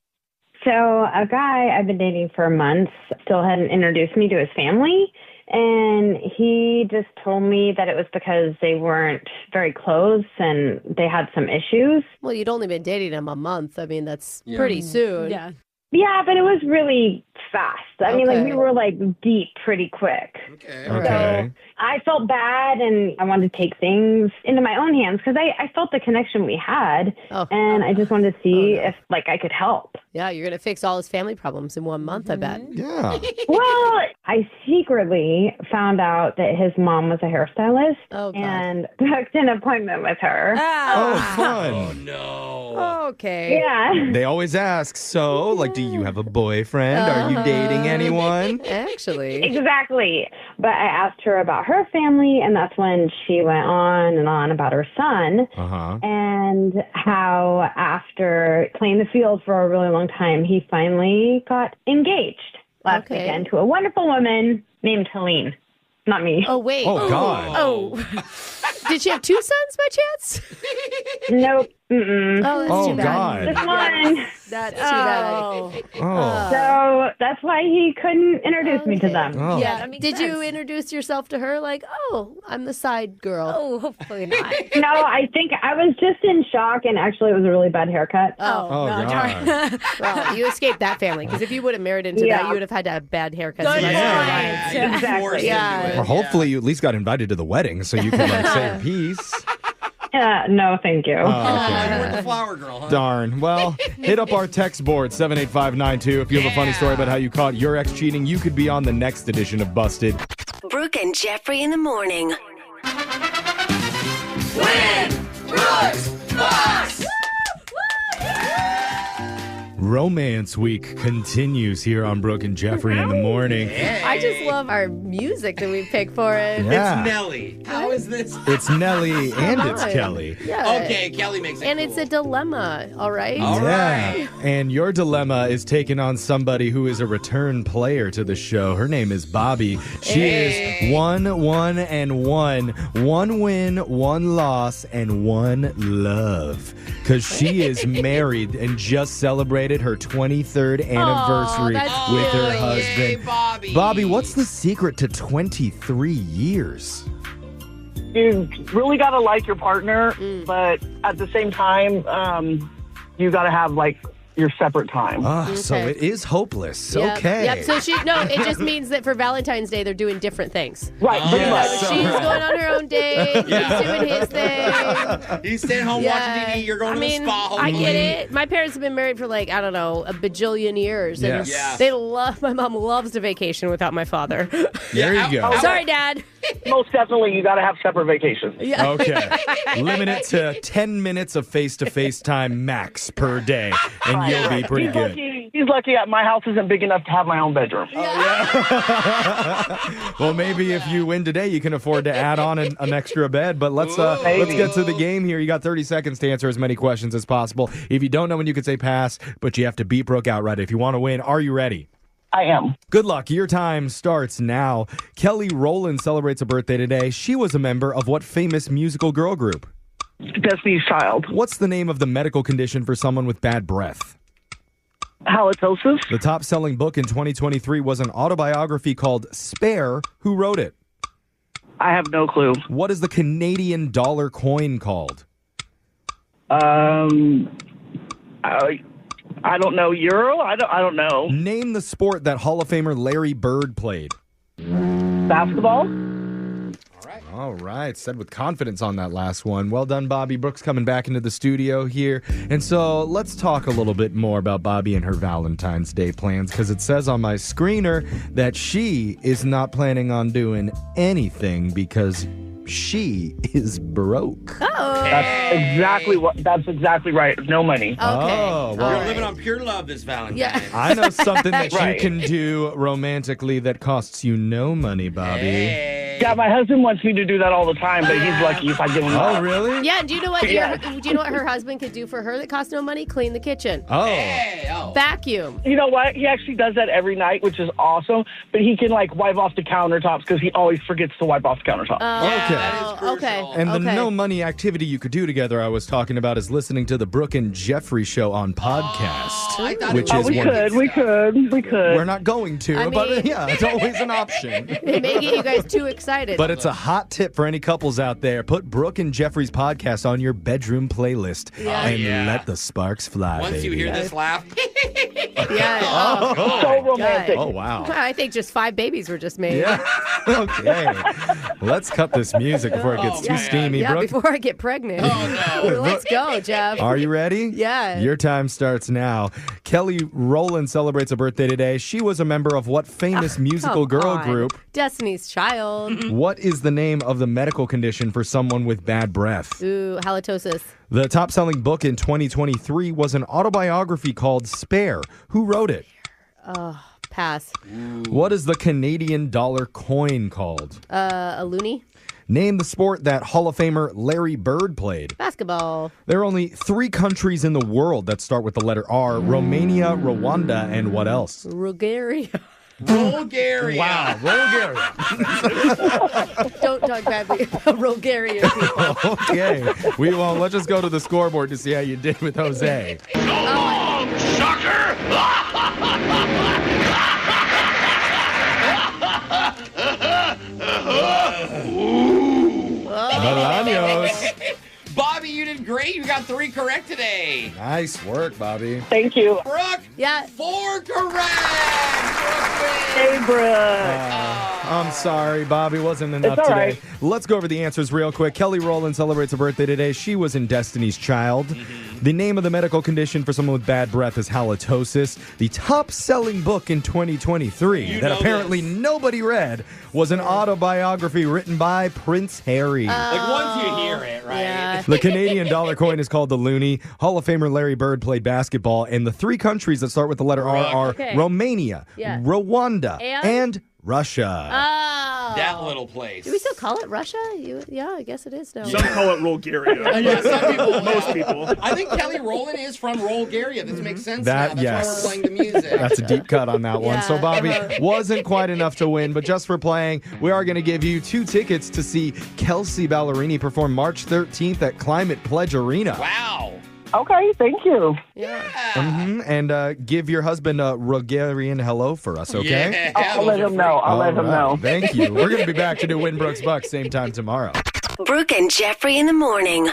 So a guy I've been dating for months still hadn't introduced me to his family. And he just told me that it was because they weren't very close and they had some issues. Well, you'd only been dating him a month. I mean, that's pretty soon. Yeah. Yeah, but it was really fast. I mean, like, Okay. we were, like, deep pretty quick. Okay. So I felt bad, and I wanted to take things into my own hands because I felt the connection we had, and I just wanted to see if, like, I could help. Yeah, you're going to fix all his family problems in 1 month, I bet. Yeah. Well, I secretly found out that his mom was a hairstylist and booked an appointment with her. Oh, fun. Oh, no. Okay. Yeah. They always ask, so, like, do you have a boyfriend? Are you dating anyone? Actually. Exactly. But I asked her about her family, and that's when she went on and on about her son and how after playing the field for a really long time, he finally got engaged last weekend to a wonderful woman named Helene. Not me. Oh, wait. Oh, God. Oh. Did she have 2 sons by chance? Nope. Mm-mm. Oh, that's Oh, too bad. God. Just one. That's too bad. Oh. So that's why he couldn't introduce me to them. Oh. Yeah. Did you introduce yourself to her like, oh, I'm the side girl? Oh, hopefully not. No, I think I was just in shock, and actually it was a really bad haircut. Oh, Oh, God. well, you escaped that family because if you would have married into that, you would have had to have bad haircuts. Good Yeah. point. Exactly. Yeah. Or hopefully you at least got invited to the wedding so you could, like, say your piece. No, thank you. You were the flower girl, huh? Darn. Well, hit up our text board, 78592. If you have a funny story about how you caught your ex cheating, you could be on the next edition of Busted. Brooke and Jeffrey in the morning. Romance Week continues here on Brooke and Jeffrey in the morning. I just love our music that we pick for it. Yeah. It's Nelly. How is this? It's Nelly and it's on. Kelly. Yeah. Okay, Kelly makes it And cool. it's a dilemma, all right? All right. And your dilemma is taking on somebody who is a return player to the show. Her name is Bobby. She is 1-1 and 1. 1 win, 1 loss, and 1 love. Because she is married and just celebrated her 23rd anniversary that's with her cute. husband. Bobby. Bobby, what's the secret to 23 years? You really got to like your partner, but at the same time, you got to have like your separate time. So it is hopeless. Yep. Okay. Yep. So it just means that for Valentine's Day, they're doing different things. Right. pretty much. She's going on her own date. He's doing his thing. He's staying home watching TV. You're going to the spa. I hopefully. get it. My parents have been married for like, I don't know, a bajillion years. And Yes. Yeah. they love, my mom loves to vacation without my father. There you go. Sorry, Dad. Most definitely, you got to have separate vacations. Yeah. Okay. Limit it to 10 minutes of face-to-face time max per day, and you'll be pretty good. He's lucky my house isn't big enough to have my own bedroom. Well, maybe if you win today, you can afford to add on an extra bed. But let's get to the game here. You got 30 seconds to answer as many questions as possible. If you don't know when, you can say pass, but you have to beat Brooke outright if you want to win. Are you ready? I am. Good luck. Your time starts now. Kelly Rowland celebrates a birthday today. She was a member of what famous musical girl group? Destiny's Child. What's the name of the medical condition for someone with bad breath? Halitosis. The top-selling book in 2023 was an autobiography called Spare. Who wrote it? I have no clue. What is the Canadian dollar coin called? I don't know. Euro? I don't know. Name the sport that Hall of Famer Larry Bird played. Basketball? All right. Said with confidence on that last one. Well done, Bobby. Brooke's coming back into the studio here. And so let's talk a little bit more about Bobby and her Valentine's Day plans, because it says on my screener that she is not planning on doing anything because she is broke. Oh. That's exactly right. No money. Okay. Oh, well, You're living on pure love this Valentine's. Yeah. I know something that Right. you can do romantically that costs you no money, Bobby. Hey. Yeah, my husband wants me to do that all the time, but he's lucky if I give him Oh, that. really? Yeah, do you know what? Yeah. Do you know what her husband could do for her that costs no money? Clean the kitchen. Oh. Hey, oh. Vacuum. You know what? He actually does that every night, which is awesome. But he can wipe off the countertops because he always forgets to wipe off the countertops. Okay. That is crucial. Okay. And the no money activity you could do together I was talking about is listening to the Brooke and Jeffrey show on podcast. I thought which it is was we could. We're not going to, I but mean- yeah, it's always an option. It may get you guys too excited. But it's a hot tip for any couples out there. Put Brooke and Jeffrey's podcast on your bedroom playlist and let the sparks fly, Once baby. you hear this laugh, yeah. Oh, So romantic. Oh, wow. I think just 5 babies were just made. Yeah. Okay. Let's cut this music before it gets too man. steamy, Yeah, Brooke. before I get pregnant. Oh, no. Let's go, Jeff. Are you ready? Yeah. Your time starts now. Kelly Rowland celebrates a birthday today. She was a member of what famous musical Come girl on. group? Destiny's Child. What is the name of the medical condition for someone with bad breath? Ooh, halitosis. The top-selling book in 2023 was an autobiography called Spare. Who wrote it? Pass. What is the Canadian dollar coin called? A loony. Name the sport that Hall of Famer Larry Bird played. Basketball. There are only 3 countries in the world that start with the letter R: Romania, Rwanda, and what else? Bulgaria. Bulgaria. Wow, Bulgaria. Don't talk badly about Bulgarian people. Okay, we won't. Let's just go to the scoreboard to see how you did with Jose. Bolaños. Bobby, you did great. You got 3 correct today. Nice work, Bobby. Thank you. Brooke, Yeah. 4 correct. Hey, Brooke. I'm sorry, Bobby. Wasn't enough It's all today. right. Let's go over the answers real quick. Kelly Rowland celebrates a birthday today. She was in Destiny's Child. The name of the medical condition for someone with bad breath is halitosis. The top-selling book in 2023 that apparently nobody read was an autobiography written by Prince Harry. Like once you hear it, right? Yeah. The Canadian dollar coin is called the loonie. Hall of Famer Larry Bird played basketball. And the 3 countries that start with the letter R are Okay. Romania, Yeah. Rwanda, And? and Russia. Oh. That little place. Do we still call it Russia? Yeah, I guess it is now. Some call it Bulgaria. Yeah, some people, Most people. I think Kelly Rowland is from Bulgaria. This makes sense That- now. That's yes. why we're playing the music. That's a deep cut on that one. Yeah. So, Bobby, wasn't quite enough to win, but just for playing, we are going to give you 2 tickets to see Kelsey Ballerini perform March 13th at Climate Pledge Arena. Wow. Okay, thank you. Yeah. And give your husband a Bulgarian hello for us, okay? Yeah, I'll let him know. I'll let him All know. right. Thank you. We're going to be back to do Win Brooks Bucks same time tomorrow. Brooke and Jeffrey in the morning.